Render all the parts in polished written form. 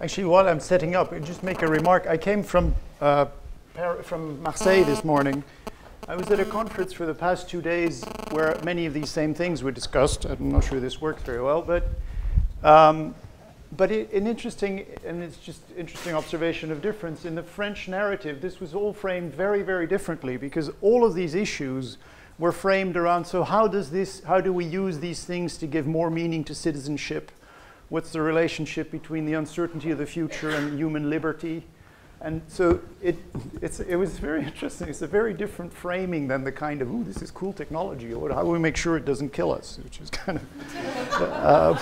Actually, while I'm setting up, I'll just make a remark. I came from Marseille this morning. I was at a conference for the past 2 days where many of these same things were discussed. I'm not sure this works very well, but an interesting, and it's just interesting observation of difference. In the French narrative, this was all framed very, very differently because all of these issues were framed around, so how do we use these things to give more meaning to citizenship? What's the relationship between the uncertainty of the future and human liberty? And so it was very interesting. It's a very different framing than the kind of, ooh, this is cool technology, or how do we make sure it doesn't kill us, which is kind of...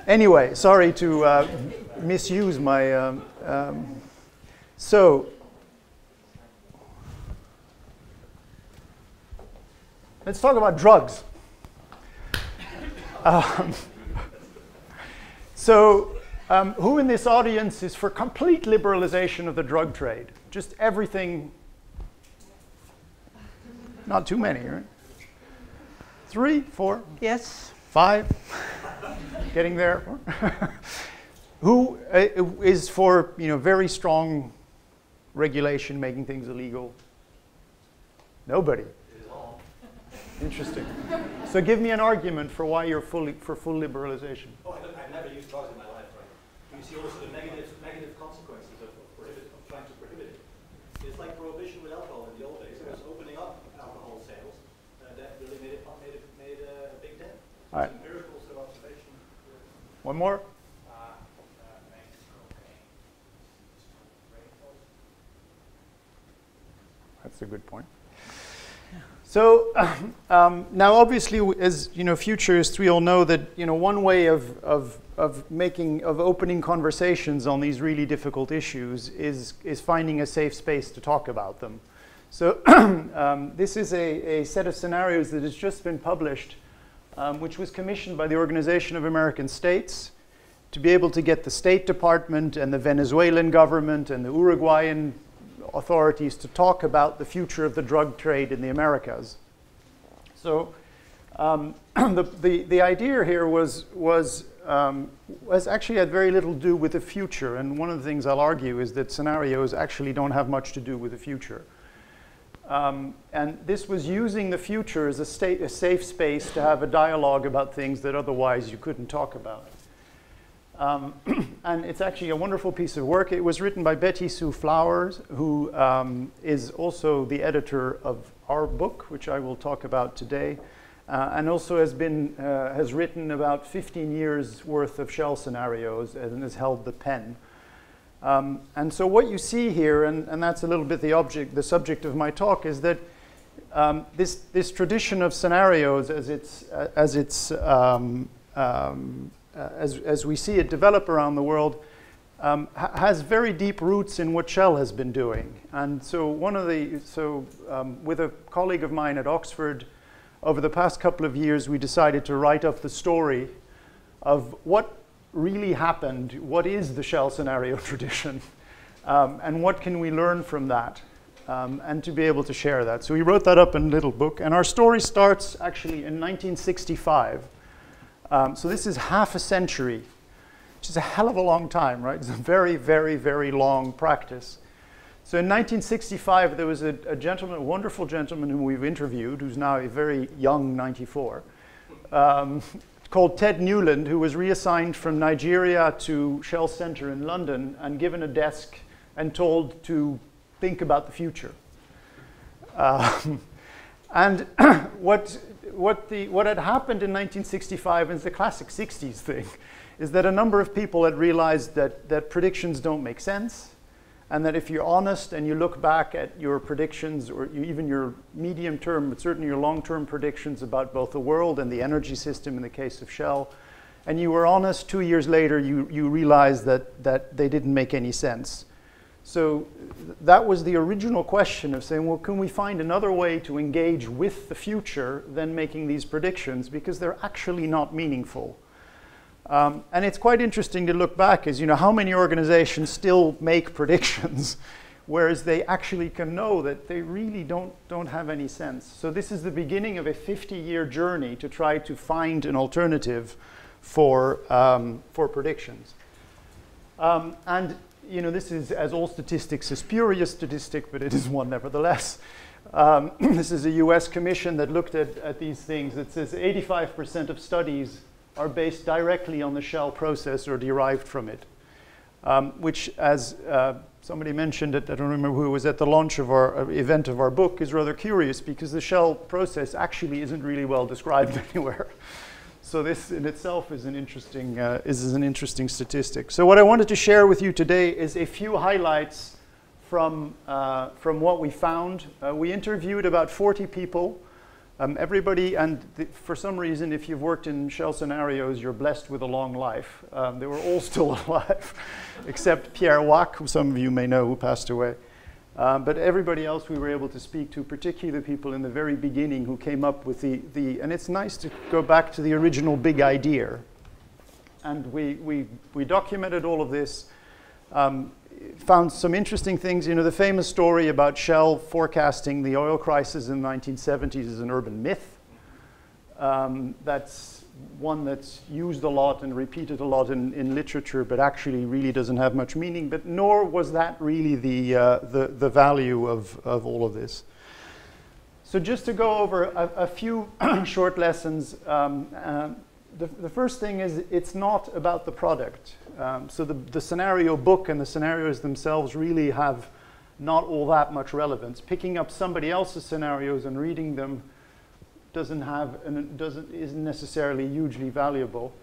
Anyway, sorry to misuse my... So let's talk about drugs. Who in this audience is for complete liberalization of the drug trade? Just everything, not too many, right? 3, 4? Yes. 5? Getting there? Who is for, very strong regulation, making things illegal? Nobody. Interesting. So give me an argument for why you're for full liberalization. Oh, I've never used drugs in my life, right? You see also the negative consequences of trying to prohibit it. It's like prohibition with alcohol in the old days. It was opening up alcohol sales that really made a big dent. All right. It's an empirical sort of observation. One more? That's a good point. So now, obviously, as futurists, we all know that one way of opening conversations on these really difficult issues is finding a safe space to talk about them. So this is a set of scenarios that has just been published, which was commissioned by the Organization of American States to be able to get the State Department and the Venezuelan government and the Uruguayan authorities to talk about the future of the drug trade in the Americas. So the idea here was actually had very little to do with the future, and one of the things I'll argue is that scenarios actually don't have much to do with the future. And this was using the future as a safe space to have a dialogue about things that otherwise you couldn't talk about. And it's actually a wonderful piece of work. It was written by Betty Sue Flowers, who is also the editor of our book, which I will talk about today, and also has written about 15 years worth of shell scenarios and has held the pen. And so what you see here, and that's a little bit the subject of my talk, is that this tradition of scenarios as we see it develop around the world, has very deep roots in what Shell has been doing. And so with a colleague of mine at Oxford, over the past couple of years, we decided to write up the story of what really happened, what is the Shell scenario tradition, and what can we learn from that, and to be able to share that. So we wrote that up in a little book, and our story starts actually in 1965. So this is half a century, which is a hell of a long time, right? It's a very, very, very long practice. So in 1965, there was a gentleman, a wonderful gentleman whom we've interviewed, who's now a very young 94, called Ted Newland, who was reassigned from Nigeria to Shell Center in London and given a desk and told to think about the future. And what had happened in 1965, and it's the classic 60s thing, is that a number of people had realized that predictions don't make sense, and that if you're honest and you look back at your predictions, or even your medium-term, but certainly your long-term predictions about both the world and the energy system in the case of Shell, and you were honest 2 years later, you realized that they didn't make any sense. So that was the original question of saying, well, can we find another way to engage with the future than making these predictions, because they're actually not meaningful. And it's quite interesting to look back as, how many organizations still make predictions, whereas they actually can know that they really don't have any sense. So this is the beginning of a 50-year journey to try to find an alternative for predictions. And this is, as all statistics, a spurious statistic, but it is one nevertheless. This is a US commission that looked at these things. It says 85% of studies are based directly on the shell process or derived from it, which, as somebody mentioned it, I don't remember who was at the launch of our event of our book, is rather curious because the shell process actually isn't really well described anywhere. So this in itself is an interesting statistic. So what I wanted to share with you today is a few highlights from what we found. We interviewed about 40 people. Everybody, and for some reason, if you've worked in shell scenarios, you're blessed with a long life. They were all still alive, except Pierre Wack, who some of you may know, who passed away. But everybody else we were able to speak to, particularly the people in the very beginning who came up with and it's nice to go back to the original big idea. And we documented all of this, found some interesting things. The famous story about Shell forecasting the oil crisis in the 1970s is an urban myth. That's one that's used a lot and repeated a lot in literature, but actually really doesn't have much meaning. But nor was that really the value of all of this. So just to go over a few short lessons. The first thing is it's not about the product. So the scenario book and the scenarios themselves really have not all that much relevance. Picking up somebody else's scenarios and reading them isn't necessarily hugely valuable.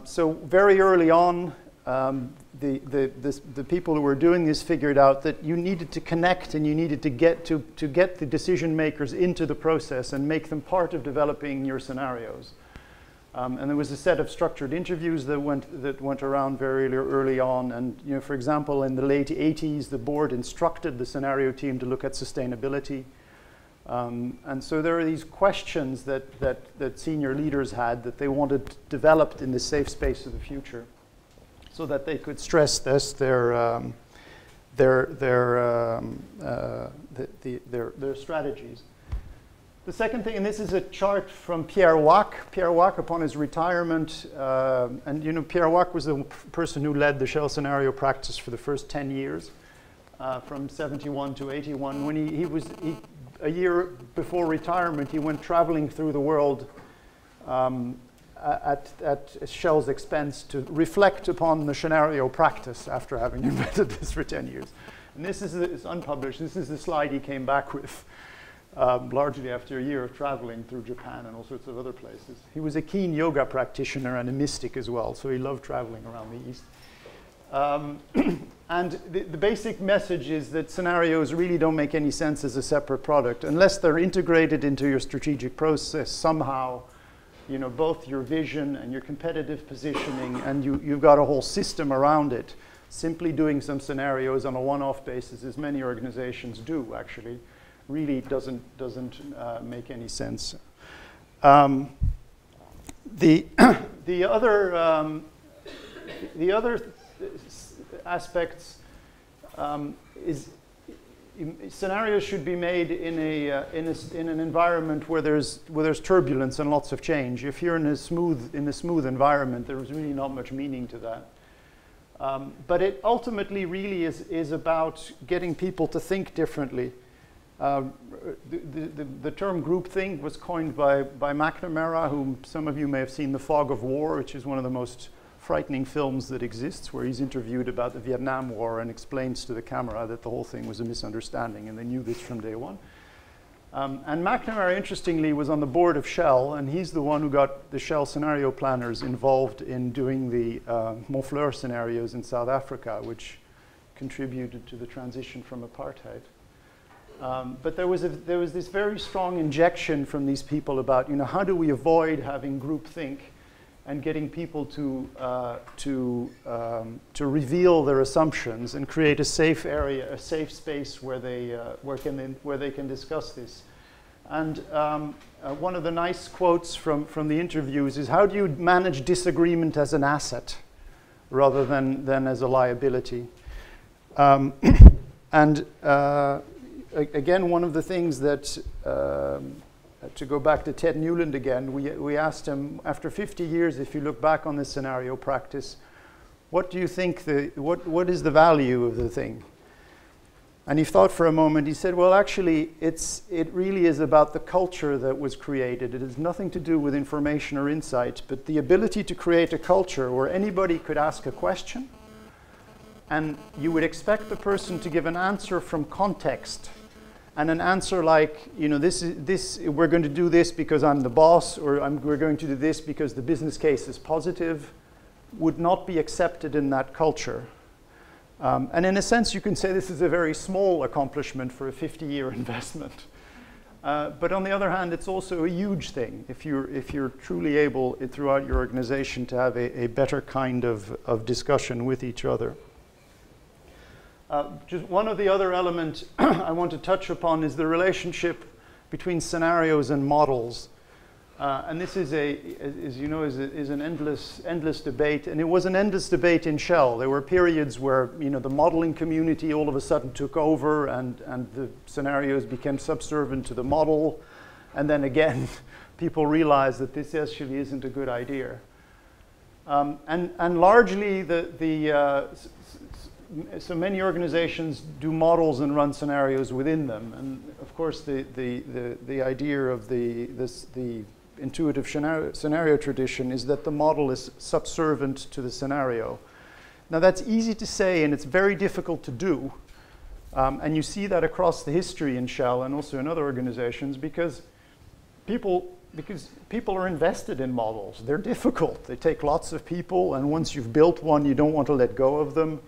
So very early on, the people who were doing this figured out that you needed to connect and you needed to get the decision makers into the process and make them part of developing your scenarios. And there was a set of structured interviews that went around very early on. And for example, in the late 80s, the board instructed the scenario team to look at sustainability. And so there are these questions that senior leaders had that they wanted developed in the safe space of the future, so that they could stress test their strategies. The second thing, and this is a chart from Pierre Wack. Pierre Wack, upon his retirement, and Pierre Wack was the person who led the Shell scenario practice for the first 10 years, from 71 to 81. When a year before retirement, he went traveling through the world at Shell's expense to reflect upon the scenario practice after having invented this for 10 years. And it's unpublished. This is the slide he came back with. Largely after a year of traveling through Japan and all sorts of other places. He was a keen yoga practitioner and a mystic as well, so he loved traveling around the East. And the basic message is that scenarios really don't make any sense as a separate product unless they're integrated into your strategic process somehow. Both your vision and your competitive positioning, and you've got a whole system around it. Simply doing some scenarios on a one-off basis, as many organizations do actually, really doesn't make any sense. The other aspects is scenarios should be made in an environment where there's turbulence and lots of change. If you're in a smooth environment, there's really not much meaning to that. But it ultimately really is about getting people to think differently. The term groupthink was coined by McNamara, whom some of you may have seen The Fog of War, which is one of the most frightening films that exists, where he's interviewed about the Vietnam War and explains to the camera that the whole thing was a misunderstanding, and they knew this from day one. And McNamara, interestingly, was on the board of Shell, and he's the one who got the Shell scenario planners involved in doing the Montfleur scenarios in South Africa, which contributed to the transition from apartheid. But there was this very strong injection from these people about, how do we avoid having groupthink and getting people to reveal their assumptions and create a safe area, a safe space where they can discuss this. And one of the nice quotes from the interviews is, how do you manage disagreement as an asset rather than as a liability? Again, one of the things that, to go back to Ted Newland again, we asked him, after 50 years, if you look back on this scenario practice, what do you think what is the value of the thing? And he thought for a moment. He said, well, actually, it really is about the culture that was created. It has nothing to do with information or insight, but the ability to create a culture where anybody could ask a question, and you would expect the person to give an answer from context, and an answer like, you know, we're going to do this because I'm the boss, or we're going to do this because the business case is positive, would not be accepted in that culture. And in a sense, you can say this is a very small accomplishment for a 50-year investment. But on the other hand, it's also a huge thing if you're truly able throughout your organization to have a better kind of discussion with each other. Just one of the other elements I want to touch upon is the relationship between scenarios and models. And this is, as you know, is an endless debate, and it was an endless debate in Shell. There were periods where, you know, the modeling community all of a sudden took over, and the scenarios became subservient to the model, and then again, people realized that this actually isn't a good idea. And largely, so many organizations do models and run scenarios within them, and of course, the idea of the intuitive scenario tradition is that the model is subservient to the scenario. Now that's easy to say, and it's very difficult to do. And you see that across the history in Shell and also in other organizations because people are invested in models. They're difficult. They take lots of people, and once you've built one, you don't want to let go of them.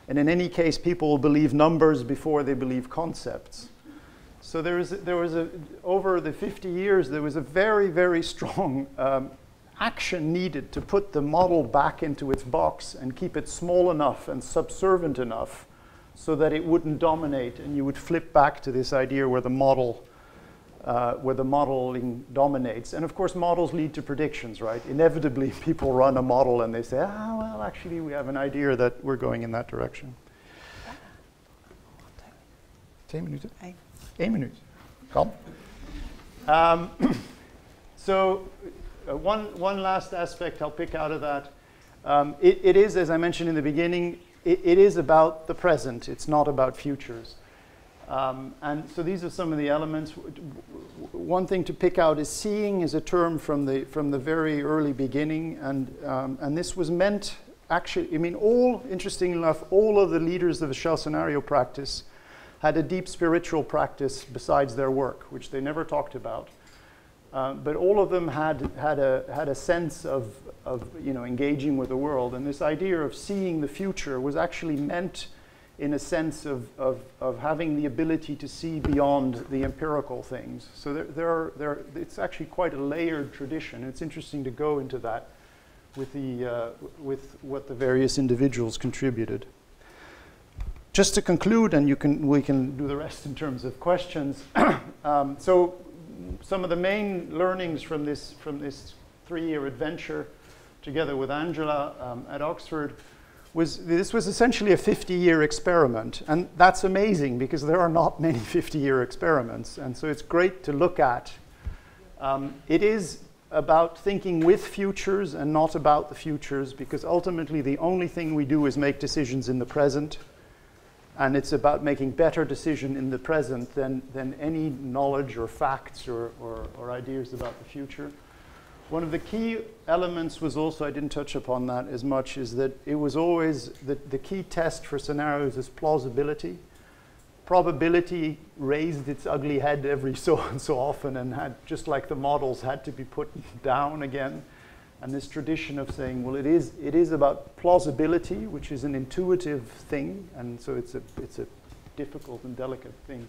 And in any case, people will believe numbers before they believe concepts. So over the 50 years, there was a very, very strong action needed to put the model back into its box and keep it small enough and subservient enough so that it wouldn't dominate, and you would flip back to this idea where the modeling dominates. And of course, models lead to predictions, right? Inevitably, people run a model and they say, well, actually, we have an idea that we're going in that direction. 10 minuten? 1 minuut. Kan. So one last aspect I'll pick out of that. It is, as I mentioned in the beginning, it is about the present. It's not about futures. And so these are some of the elements. One thing to pick out is seeing is a term from the very early beginning, and this was meant actually. I mean, interestingly enough, all of the leaders of the Shell scenario practice had a deep spiritual practice besides their work, which they never talked about. But all of them had a sense of engaging with the world, and this idea of seeing the future was actually meant in a sense of having the ability to see beyond the empirical things. So it's actually quite a layered tradition. It's interesting to go into that with what the various individuals contributed. Just to conclude, and we can do the rest in terms of questions. So some of the main learnings from this 3-year adventure, together with Angela at Oxford, this was essentially a 50-year experiment, and that's amazing because there are not many 50-year experiments, and so it's great to look at. It is about thinking with futures and not about the futures, because ultimately the only thing we do is make decisions in the present. And it's about making better decisions in the present than any knowledge or facts or ideas about the future. One of the key elements was also, I didn't touch upon that as much, is that it was always the key test for scenarios is plausibility. Probability raised its ugly head every so often and had, just like the models, had to be put down again. And this tradition of saying, well, it is about plausibility, which is an intuitive thing, and so it's a difficult and delicate thing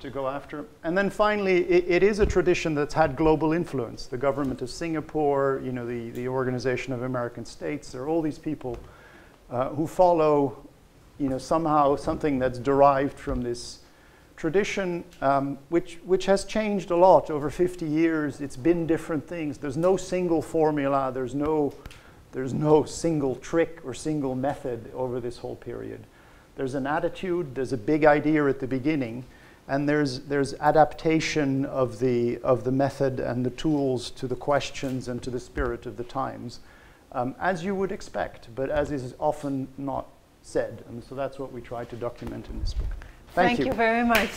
to go after. And then finally, it is a tradition that's had global influence. The government of Singapore, the Organization of American States, there are all these people who follow, somehow something that's derived from this tradition, which has changed a lot over 50 years. It's been different things. There's no single formula. There's no single trick or single method over this whole period. There's an attitude. There's a big idea at the beginning, and there's adaptation of the method and the tools to the questions and to the spirit of the times. as you would expect, but as is often not said. And so that's what we try to document in this book. Thank you very much.